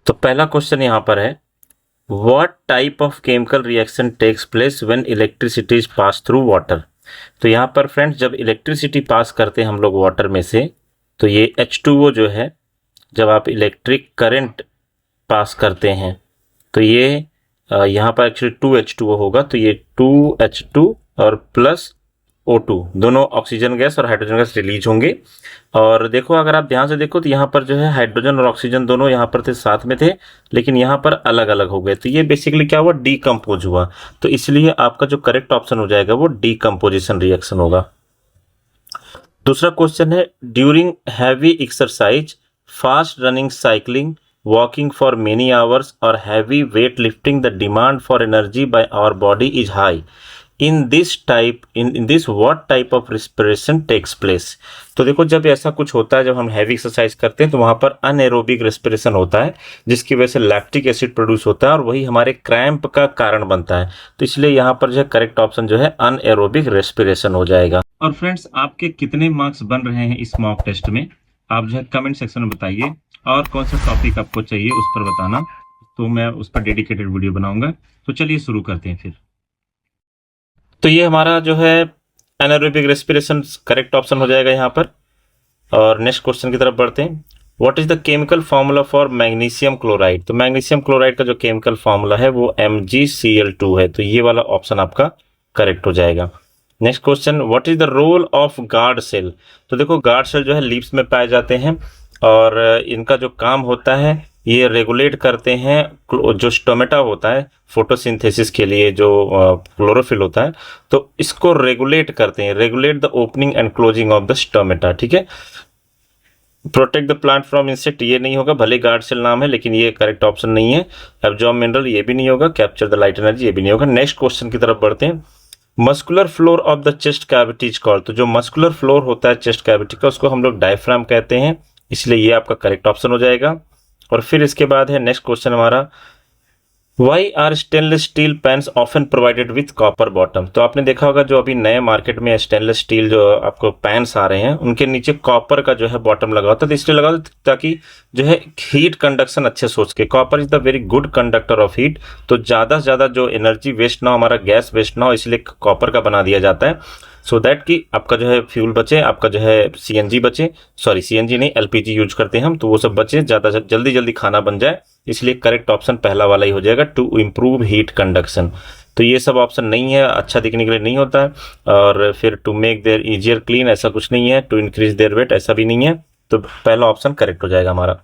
तो पहला क्वेश्चन यहाँ पर है, what type of chemical reaction takes place when electricity is pass through water. तो यहाँ पर फ्रेंड्स जब इलेक्ट्रिसिटी पास करते हैं हम लोग वाटर में से, तो ये H2O जो है, जब आप इलेक्ट्रिक करंट पास करते हैं तो ये यहाँ पर एक्चुअली 2H2O होगा, तो ये 2H2 और प्लस O2 दोनों ऑक्सीजन गैस और हाइड्रोजन गैस रिलीज होंगे। और देखो अगर आप ध्यान से देखो तो यहाँ पर जो है हाइड्रोजन और ऑक्सीजन दोनों यहाँ पर थे, साथ में थे, लेकिन यहाँ पर अलग अलग हो गए। तो ये बेसिकली क्या हुआ, डीकम्पोज हुआ। तो इसलिए आपका जो करेक्ट ऑप्शन हो जाएगा वो डीकम्पोजिशन रिएक्शन होगा। दूसरा क्वेश्चन है, during heavy exercise, fast running, cycling, walking for many hours or heavy weight lifting, the demand for energy by our body is high. In this what type of respiration takes place? तो देखो जब ऐसा कुछ होता है, जब हम heavy exercise करते हैं तो वहां पर अनएरोबिक रेस्पिरेशन होता है, जिसकी वजह से लैक्टिक एसिड प्रोड्यूस होता है और वही हमारे क्रैम्प का कारण बनता है। तो इसलिए यहाँ पर जो है करेक्ट ऑप्शन जो है अनएरोबिक रेस्पिरेशन हो जाएगा। और फ्रेंड्स आपके कितने मार्क्स बन रहे हैं इस मॉक टेस्ट में, आप जो है कमेंट सेक्शन में बताइए, और कौन सा टॉपिक आपको चाहिए उस पर बताना, तो मैं उस पर डेडिकेटेड वीडियो बनाऊंगा। तो चलिए शुरू करते हैं फिर। तो ये हमारा जो है एनारोबिक रेस्पिरेशन करेक्ट ऑप्शन हो जाएगा यहाँ पर। और नेक्स्ट क्वेश्चन की तरफ बढ़ते हैं, what is the chemical formula for magnesium chloride. तो मैग्नीशियम क्लोराइड का जो केमिकल फॉर्मूला है वो MgCl2 है, तो ये वाला ऑप्शन आपका करेक्ट हो जाएगा। Next question, what is the role of guard cell. तो देखो गार्ड सेल जो है लीव्स में पाए जाते हैं और इनका जो काम होता है ये रेगुलेट करते हैं जो स्टोमेटा होता है फोटोसिंथेसिस के लिए, जो क्लोरोफिल होता है, तो इसको रेगुलेट करते हैं, regulate the opening and closing of the stomata. ठीक है, protect the plant from insect ये नहीं होगा, भले गार्ड सेल नाम है लेकिन ये करेक्ट ऑप्शन नहीं है। एब्जॉर्ब मिनरल ये भी नहीं होगा, कैप्चर द लाइट एनर्जी ये भी नहीं होगा। नेक्स्ट क्वेश्चन की तरफ बढ़ते हैं, muscular floor of the chest cavity is called. तो जो मस्कुलर फ्लोर होता है चेस्ट कैविटी का उसको हम लोग डायफ्राम कहते हैं, इसलिए ये आपका करेक्ट ऑप्शन हो जाएगा। और फिर इसके बाद है नेक्स्ट क्वेश्चन हमारा, why are stainless steel pans often provided with copper bottom. तो आपने देखा होगा जो अभी नए मार्केट में स्टेनलेस स्टील जो आपको पैन्स आ रहे हैं उनके नीचे कॉपर का जो है बॉटम लगा होता है, तो इसलिए लगा होता है ताकि जो है हीट कंडक्शन अच्छे सोच के, copper is the very good conductor of heat, तो ज़्यादा से ज़्यादा जो एनर्जी वेस्ट ना हो, हमारा गैस वेस्ट ना हो, इसलिए कॉपर का बना दिया जाता है, सो दैट कि आपका जो है फ्यूल बचे, आपका जो है CNG बचे, सॉरी CNG नहीं LPG यूज करते हैं हम, तो वो सब बचे, ज़्यादा से जल्दी खाना बन जाए, इसलिए करेक्ट ऑप्शन पहला वाला ही हो जाएगा, टू इम्प्रूव हीट कंडक्शन। तो ये सब ऑप्शन नहीं है, अच्छा दिखने के लिए नहीं होता है। और फिर to make their easier clean ऐसा कुछ नहीं है, टू इंक्रीज देयर वेट ऐसा भी नहीं है, तो पहला ऑप्शन करेक्ट हो जाएगा हमारा।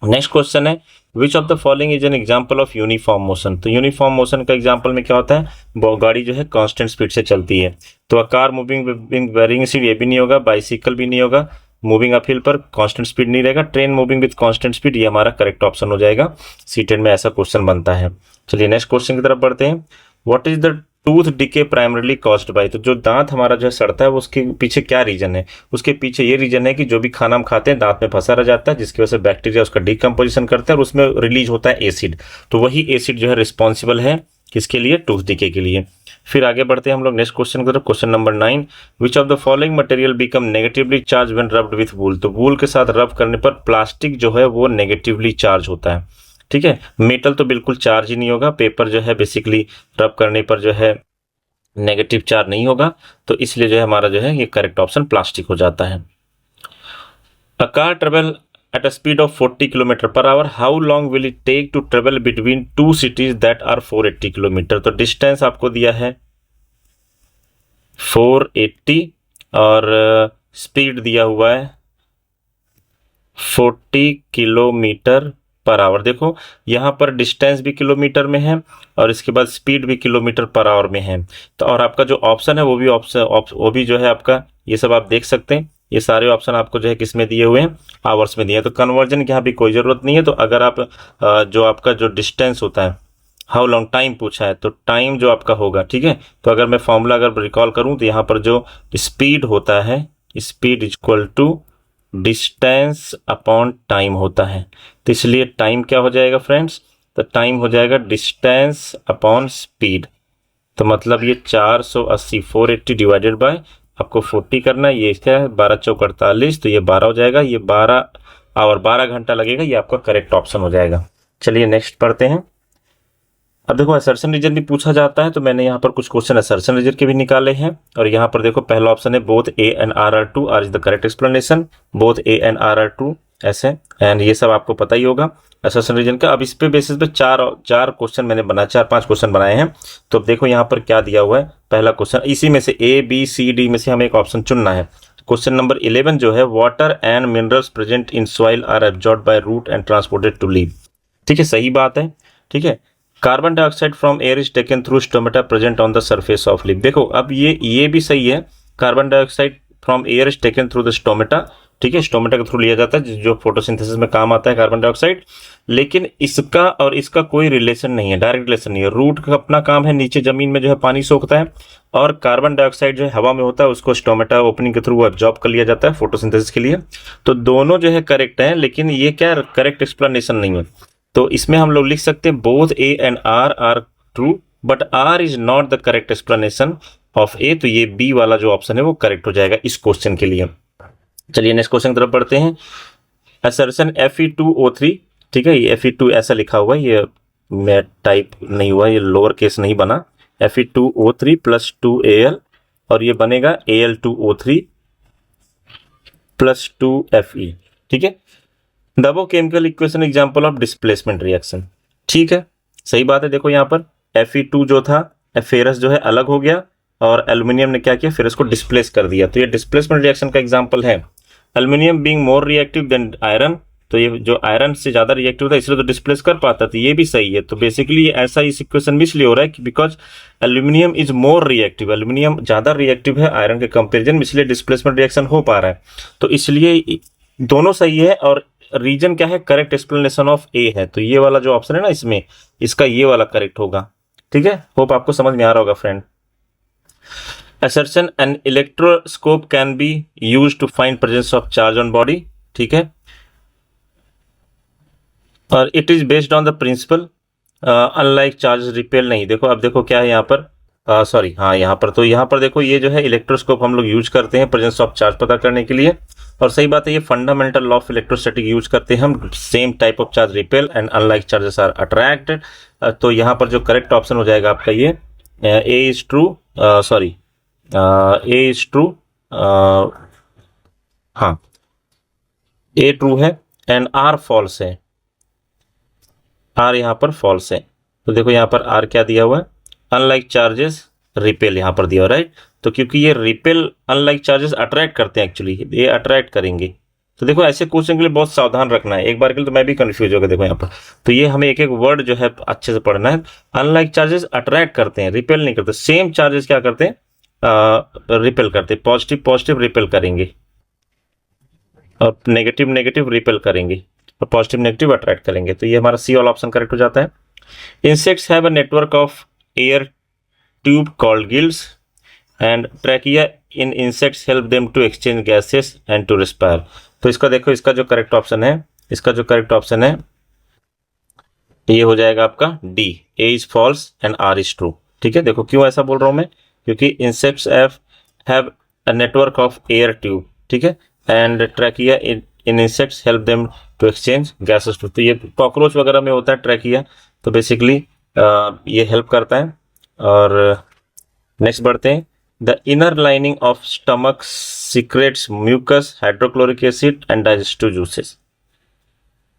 नेक्स्ट क्वेश्चन है, विच of the following is an example of uniform motion. तो यूनिफॉर्म मोशन का एग्जाम्पल में क्या होता है, गाड़ी जो है कांस्टेंट स्पीड से चलती है, तो कार मूविंग वेरिंग स्पीड ये भी नहीं होगा, बाइसिकल भी नहीं होगा, मूविंग अपहिल पर कांस्टेंट स्पीड नहीं रहेगा, train moving with constant speed ये हमारा करेक्ट ऑप्शन हो जाएगा। C10 में ऐसा क्वेश्चन बनता है। चलिए नेक्स्ट क्वेश्चन की तरफ बढ़ते हैं, what is the tooth decay primarily caused by. तो जो दांत हमारा जो है सड़ता है वो उसके पीछे क्या रीजन है, उसके पीछे ये रीजन है कि जो भी खाना हम खाते हैं दांत में फंसा रह जाता है, जिसकी वजह से बैक्टीरिया उसका डिकम्पोजिशन करता है और उसमें रिलीज होता है एसिड, तो वही एसिड जो है रिस्पॉन्सिबल है किसके लिए, टूथ डिके के लिए। फिर आगे बढ़ते हैं हम लोग नेक्स्ट क्वेश्चन की तरफ, question number 9, which of the following material become negatively charged when rubbed with wool. तो वूल के साथ रब करने पर प्लास्टिक जो है वो नेगेटिवली चार्ज होता है। ठीक है, मेटल तो बिल्कुल चार्ज ही नहीं होगा, पेपर जो है बेसिकली रब करने पर जो है नेगेटिव चार्ज नहीं होगा, तो इसलिए जो है हमारा जो है ये करेक्ट ऑप्शन प्लास्टिक हो जाता है। A car travel at a speed of 40 km per hour, how long will it take to travel between two cities that are 480 km। तो डिस्टेंस आपको दिया है 480 और स्पीड दिया हुआ है 40 किलोमीटर पर आवर। देखो यहाँ पर डिस्टेंस भी किलोमीटर में है और इसके बाद स्पीड भी किलोमीटर पर आवर में है, तो और आपका जो ऑप्शन है वो भी वो भी जो है आपका, ये सब आप देख सकते हैं, ये सारे ऑप्शन आपको जो है किस में दिए हुए हैं, आवर्स में दिए हैं, तो कन्वर्जन की यहाँ भी कोई ज़रूरत नहीं है। तो अगर आप जो आपका जो डिस्टेंस होता है, हाउ लॉन्ग टाइम पूछा है, तो टाइम जो आपका होगा, ठीक है, तो अगर मैं फॉर्मूला अगर रिकॉल करूँ तो यहाँ पर जो स्पीड होता है, speed is equal to distance upon time होता है, तो इसलिए टाइम क्या हो जाएगा फ्रेंड्स, तो टाइम हो जाएगा डिस्टेंस अपॉन स्पीड, तो मतलब ये 480 480 डिवाइडेड बाय आपको 40 करना है, ये क्या है 12 चौक 48, तो ये 12 हो जाएगा, ये 12 और 12 घंटा लगेगा, ये आपका करेक्ट ऑप्शन हो जाएगा। चलिए नेक्स्ट पढ़ते हैं। अब देखो असर्शन रीजन भी पूछा जाता है, तो मैंने यहाँ पर कुछ क्वेश्चन असर्शन रीजन के भी निकाले हैं। और यहाँ पर देखो पहला ऑप्शन है both A and R are true, R is the correct explanation. Both A and R are true ऐसे, एंड ये सब आपको पता ही होगा असर्शन रीजन का। अब इस पे बेसिस पे चार क्वेश्चन मैंने बनाया, 4-5 क्वेश्चन बनाए हैं। तो अब देखो यहाँ पर क्या दिया हुआ है। पहला क्वेश्चन इसी में से ए बी सी डी में से हमें एक ऑप्शन चुनना है। क्वेश्चन नंबर 11 जो है, water and minerals present in soil are absorbed by root and transported to leave. ठीक है, सही बात है। ठीक है, carbon dioxide from air is taken through stomata present on the surface of leaf. देखो अब ये भी सही है, carbon dioxide from air is taken through the stomata. ठीक है, स्टोमेटा के थ्रू लिया जाता है, जो फोटोसिंथेसिस में काम आता है कार्बन डाइऑक्साइड। लेकिन इसका और इसका कोई रिलेशन नहीं है, डायरेक्ट रिलेशन नहीं है। रूट का अपना काम है, नीचे जमीन में जो है पानी सोखता है, और कार्बन डाइऑक्साइड जो है हवा में होता है, उसको स्टोमेटा ओपनिंग के थ्रू एब्जॉर्ब कर लिया जाता है फोटोसिंथेसिस के लिए। तो दोनों जो है करेक्ट है, लेकिन ये क्या करेक्ट एक्सप्लेनेशन नहीं है। तो इसमें हम लोग लिख सकते हैं both A and R are true, but R is not the correct explanation of A. तो ये बी वाला जो ऑप्शन है वो करेक्ट हो जाएगा इस क्वेश्चन के लिए। चलिए नेक्स्ट क्वेश्चन की तरफ बढ़ते हैं। असर्शन Fe2O3, ठीक है, ये Fe2 ऐसा लिखा हुआ है, ये मैं टाइप नहीं हुआ, ये लोअर केस नहीं बना। Fe2O3 + 2Al, और ये बनेगा Al2O3 + 2Fe। ठीक है, the above chemical equation example of displacement reaction. ठीक है, सही बात है। देखो यहाँ पर Fe2 जो था, फेरस जो है अलग हो गया, और एल्यूमिनियम ने क्या किया, फेरस को डिस्प्लेस कर दिया। तो ये डिस्प्लेसमेंट रिएक्शन का एग्जांपल है। Aluminium being more reactive than iron, तो ये जो आयरन से ज्यादा रिएक्टिव था इसलिए तो डिस्प्लेस कर पाता था, ये भी सही है। तो बेसिकली ऐसा इस इक्वेशन भी इसलिए हो रहा है कि because aluminium is more reactive, aluminium ज्यादा रिएक्टिव है आयरन के कंपेरिजन में, इसलिए डिस्प्लेसमेंट रिएक्शन हो पा रहा है। तो इसलिए दोनों सही है, और रीजन क्या है, करेक्ट एक्सप्लेनेशन ऑफ ए है। तो ये वाला जो ऑप्शन है ना इसमें, इसका ये वाला करेक्ट होगा। ठीक है, होप आपको समझ में आ रहा होगा friend. Assertion, an electroscope can be used to find presence of charge on body। ठीक है, और it is based on the principle unlike charges repel। नहीं, देखो अब देखो क्या है यहाँ पर, सॉरी हाँ यहाँ पर, तो यहाँ पर देखो ये जो है इलेक्ट्रोस्कोप हम लोग यूज करते हैं प्रेजेंस ऑफ चार्ज पता करने के लिए। और सही बात है, ये fundamental law of electrostatic use करते हैं हम, same type of charge repel and unlike charges are attracted. तो यहाँ पर जो करेक्ट ऑप्शन हो जाएगा आपका ये A is true, sorry A is true, हाँ ए ट्रू है एंड आर फॉल्स है, आर यहाँ पर फॉल्स है। तो देखो यहाँ पर आर क्या दिया हुआ है, अनलाइक चार्जेस रिपेल यहाँ पर दिया हुआ, राइट। तो क्योंकि ये रिपेल अनलाइक चार्जेस अट्रैक्ट करते हैं, एक्चुअली ये अट्रैक्ट करेंगे। तो देखो ऐसे क्वेश्चन के लिए बहुत सावधान रखना है, एक बार के लिए तो मैं भी कंफ्यूज हो गया। देखो यहाँ पर तो ये हमें एक एक वर्ड जो है अच्छे से पढ़ना है। अनलाइक चार्जेस अट्रैक्ट करते हैं, रिपेल नहीं करते। सेम चार्जेस क्या करते हैं, रिपेल करते हैं। पॉजिटिव पॉजिटिव रिपेल करेंगे, और नेगेटिव नेगेटिव रिपेल करेंगे, और पॉजिटिव नेगेटिव अट्रैक्ट करेंगे। तो ये हमारा सी वाला ऑप्शन करेक्ट हो जाता है। Insects have a network of air tube called gills and trachea in insects help them to exchange gases and to respire. तो इसका देखो, इसका जो करेक्ट ऑप्शन है, इसका जो करेक्ट ऑप्शन है ये हो जाएगा आपका D, A is false and R is true. ठीक है, देखो क्यों ऐसा बोल रहा हूं मैं, क्योंकि insects have a network of air tube, ठीक है, and trachea in insects help them to exchange gases to. तो ये कॉकरोच वगैरह में होता है ट्रैकिया, तो बेसिकली ये हेल्प करता है। और नेक्स्ट बढ़ते हैं। The inner lining of stomach secretes mucus, hydrochloric acid and digestive juices.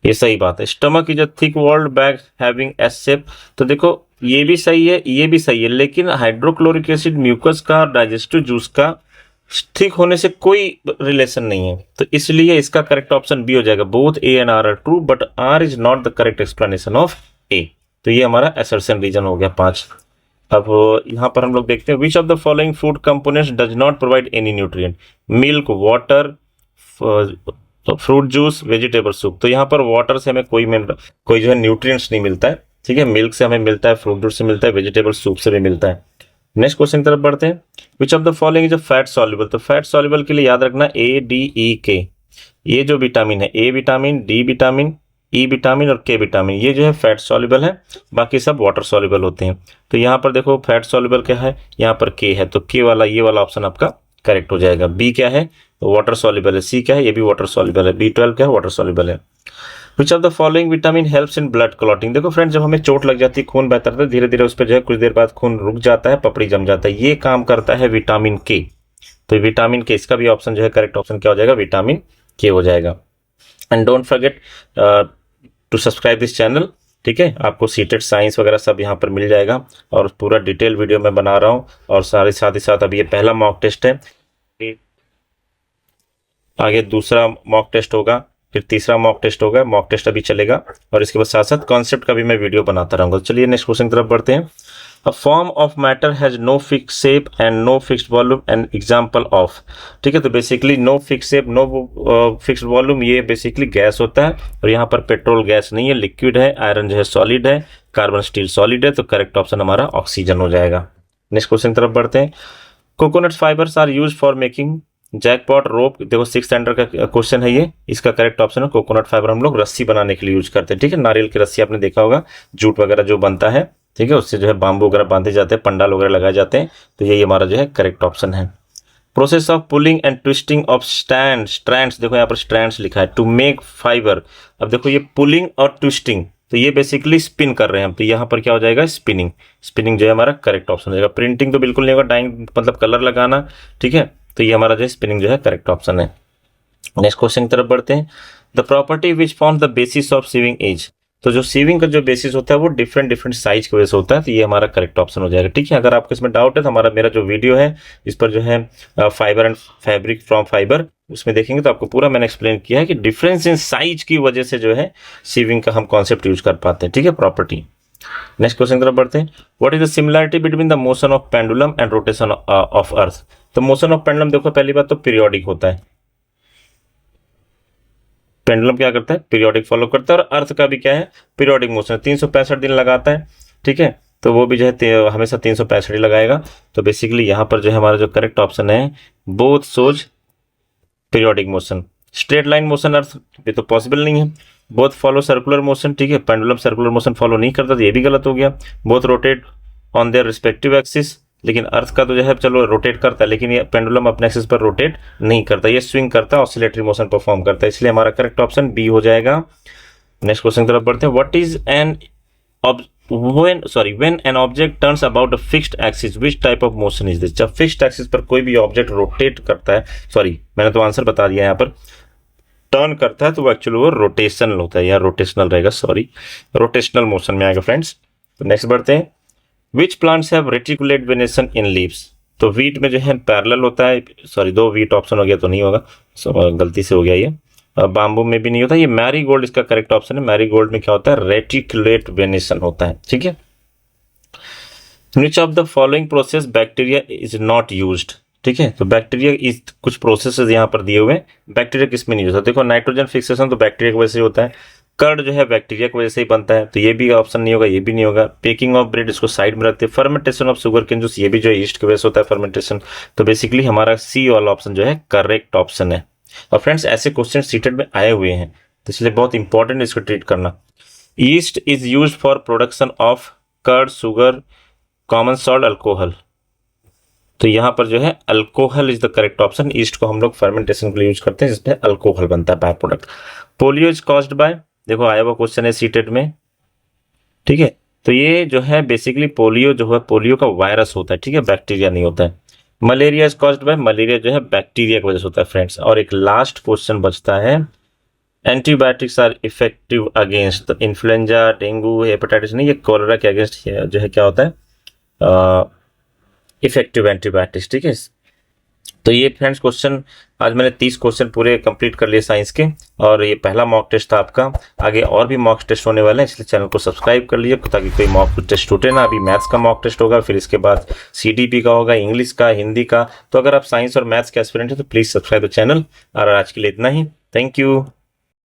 ये सही बात है। Stomach is a thick walled bag having S shape. तो देखो ये भी सही है, ये भी सही है, लेकिन हाइड्रोक्लोरिक एसिड म्यूकस का, डाइजेस्टिव जूस का थिक होने से कोई रिलेशन नहीं है। तो इसलिए इसका करेक्ट ऑप्शन बी हो जाएगा। Both A and R are true, but R is not the correct explanation of A. तो ये हमारा असर्शन रीजन हो गया 5। अब यहाँ पर हम लोग देखते हैं, विच of the following food components does not provide any nutrient, milk, water, fruit juice, vegetable soup. तो यहाँ पर वाटर से हमें कोई जो है न्यूट्रिएंट्स नहीं मिलता है। ठीक है, मिल्क से हमें मिलता है, फ्रूट जूस से मिलता है, वेजिटेबल सूप से भी मिलता है। नेक्स्ट क्वेश्चन की तरफ बढ़ते हैं। विच of the following is a fat soluble. तो फैट सॉल्युबल के लिए याद रखना ए डी ई के, ये जो विटामिन है, A vitamin, D vitamin, E vitamin और के विटामिन, ये जो है फैट सॉल्युबल है, बाकी सब वाटर सॉल्युबल होते हैं। तो यहाँ पर देखो फैट सॉल्युबल क्या है, यहाँ पर के है, तो के वाला ये वाला ऑप्शन आपका करेक्ट हो जाएगा। बी क्या है, वाटर सॉल्युबल है। सी क्या है, ये भी वाटर सॉल्युबल है। B12 क्या है, वाटर सॉल्युबल है। विच of the following vitamin helps in blood clotting. देखो फ्रेंड्स, जब हमें चोट लग जाती है, खून बहता रहता है, धीरे धीरे उस पर जो है कुछ देर बाद खून रुक जाता है, पपड़ी जम जाता है, ये काम करता है विटामिन के। तो विटामिन के, इसका भी ऑप्शन जो है करेक्ट ऑप्शन क्या हो जाएगा, विटामिन के हो जाएगा। And don't forget to subscribe this channel, ठीक है। आपको सीटेड साइंस वगैरह सब यहाँ पर मिल जाएगा और पूरा डिटेल वीडियो मैं बना रहा हूँ। और साथ ही साथ अभी ये पहला मॉक टेस्ट है, आगे दूसरा मॉक टेस्ट होगा, फिर तीसरा मॉक टेस्ट होगा, मॉक टेस्ट अभी चलेगा और इसके बाद साथ साथ कॉन्सेप्ट का भी मैं वीडियो बनाता रहूंगा। चलिए नेक्स्ट क्वेश्चन की तरफ बढ़ते हैं। A form of matter has no fix shape and no fixed volume and example of, ठीक है। तो basically no fix shape, no fixed volume, ये बेसिकली गैस होता है और यहाँ पर पेट्रोल गैस नहीं है, लिक्विड है, आयरन जो है सॉलिड है, कार्बन स्टील सॉलिड है। तो करेक्ट ऑप्शन हमारा ऑक्सीजन हो जाएगा। नेक्स्ट क्वेश्चन की तरफ बढ़ते हैं। Coconut fibres are use for making jackpot rope. देखो 6th स्टैंडर्ड का क्वेश्चन है ये, इसका करेक्ट ऑप्शन है कोकोनट फाइबर हम लोग रस्सी बनाने के लिए यूज करते हैं, ठीक है। नारियल की रस्सी आपने देखा होगा, जूट वगैरह जो बनता है, ठीक है, उससे जो है बाम्बू वगैरह बांधे जाते हैं, पंडाल वगैरह लगाए जाते हैं। तो यही हमारा जो है करेक्ट ऑप्शन है। Process of pulling and twisting of strands, देखो यहाँ पर स्ट्रैंड्स लिखा है, टू मेक फाइबर। अब देखो ये पुलिंग और ट्विस्टिंग, तो ये बेसिकली स्पिन कर रहे हैं हम, तो यहाँ पर क्या हो जाएगा, स्पिनिंग। स्पिनिंग जो है हमारा करेक्ट ऑप्शन हो जाएगा। प्रिंटिंग तो बिल्कुल नहीं होगा, डाइंग मतलब कलर लगाना, ठीक है। तो ये हमारा जो है स्पिनिंग जो है करेक्ट ऑप्शन है। नेक्स्ट क्वेश्चन की तरफ बढ़ते हैं। The property which form the basis of sieving edge. तो जो सीविंग का जो बेसिस होता है वो डिफरेंट साइज की वजह से होता है, तो ये हमारा करेक्ट ऑप्शन हो जाएगा, ठीक है। अगर आपको इसमें डाउट है तो मेरा जो वीडियो है इस पर जो है fibre and fabric from fibre, उसमें देखेंगे तो आपको पूरा मैंने एक्सप्लेन किया है कि डिफरेंस इन साइज की वजह से जो है सीविंग का हम कॉन्सेप्ट यूज कर पाते हैं, ठीक है, प्रॉपर्टी। नेक्स्ट क्वेश्चन की तरफ बढ़ते हैं। What is the similarity between the motion of pendulum and rotation of earth. तो मोशन ऑफ पेंडुलम देखो पहली बात तो पीरियोडिक होता है, पेंडुलम क्या करता है, पीरियोडिक फॉलो करता है। और अर्थ का भी क्या है, पीरियोडिक मोशन, 365 दिन लगाता है, ठीक है। तो वो भी जो है हमेशा 365 ही लगाएगा। तो बेसिकली यहाँ पर जो है हमारा जो करेक्ट ऑप्शन है, both shows periodic motion. Straight line motion अर्थ ये तो पॉसिबल नहीं है। बोथ फॉलो सर्कुलर मोशन, ठीक है, पेंडुलम सर्कुलर मोशन फॉलो नहीं करता, तो ये भी गलत हो गया। Both rotate on their respective axis, लेकिन अर्थ का तो जो है चलो रोटेट करता है, लेकिन ये पेंडुलम अपने एक्सिस पर रोटेट नहीं करता, ये स्विंग करता है, ऑसिलेटरी मोशन परफॉर्म करता है, इसलिए हमारा करेक्ट ऑप्शन बी हो जाएगा। नेक्स्ट क्वेश्चन की तरफ बढ़ते हैं। What is an when an object turns about a fixed axis which type of motion is this। जब फिक्स्ड एक्सिस पर कोई भी ऑब्जेक्ट रोटेट करता है, मैंने तो आंसर बता दिया यहाँ पर, टर्न करता है तो वो एक्चुअली वो रोटेशनल होता है, या रोटेशनल रहेगा, रोटेशनल मोशन में आएगा फ्रेंड्स। तो नेक्स्ट बढ़ते हैं। Which plants have reticulate venation in leaves. तो वीट में जो है पैरेलल होता है, 2 वीट ऑप्शन हो गया तो नहीं होगा, गलती से हो गया ये। बाम्बू में भी नहीं होता, ये मैरीगोल्ड इसका करेक्ट ऑप्शन है। मैरीगोल्ड में क्या होता है, रेटिकुलेट वेनेशन होता है, ठीक है। विच of the following process bacteria is not used, ठीक है। तो बैक्टीरिया इस कुछ प्रोसेसेस यहाँ पर दिए हुए हैं, बैक्टीरिया किस में नहीं होता। देखो नाइट्रोजन फिक्सेशन तो बैक्टीरिया की वजह से होता है, कर्ड जो है बैक्टीरिया की वजह से ही बनता है, तो ये भी ऑप्शन नहीं होगा, ये भी नहीं होगा। बेकिंग ऑफ ब्रेड, इसको साइड में रखते हैं। Fermentation of sugarcane juice, ये भी जो है ईस्ट की वजह से होता है फर्मेंटेशन। तो बेसिकली हमारा सी वाला ऑप्शन जो है करेक्ट ऑप्शन है। और फ्रेंड्स ऐसे क्वेश्चन सीटेड में आए हुए हैं, तो इसलिए बहुत इंपॉर्टेंट इसको ट्रीट करना। Yeast is use for production of curd, sugar, common salt, alcohol. तो यहाँ पर जो है alcohol is the correct option. Yeast को हम लोग फर्मेंटेशन के लिए यूज करते हैं, जिसमें अल्कोहल बनता है by product. Polio is caused by, देखो आया हुआ क्वेश्चन है सीटेड में, ठीक है। तो ये जो है बेसिकली पोलियो जो है, पोलियो का वायरस होता है, ठीक है, बैक्टीरिया नहीं होता है। Malaria is caused by, malaria जो है बैक्टीरिया की वजह से होता है फ्रेंड्स। और एक लास्ट क्वेश्चन बचता है, antibiotics are effective against the influenza, dengue, hepatitis नहीं, ये कोलेरा के अगेंस्ट जो है क्या होता है, इफेक्टिव एंटीबायोटिक्स, ठीक है। तो ये फ्रेंड्स क्वेश्चन आज मैंने 30 क्वेश्चन पूरे कंप्लीट कर लिए साइंस के, और ये पहला मॉक टेस्ट था आपका। आगे और भी मॉक टेस्ट होने वाले हैं, इसलिए चैनल को सब्सक्राइब कर लीजिए ताकि कोई मॉक टेस्ट टूटे ना। अभी मैथ्स का मॉक टेस्ट होगा, फिर इसके बाद CDP का होगा, इंग्लिश का, हिंदी का। तो अगर आप साइंस और मैथ्स के एस्पिरेंट हैं तो प्लीज सब्सक्राइब द चैनल। और आज के लिए इतना ही, थैंक यू।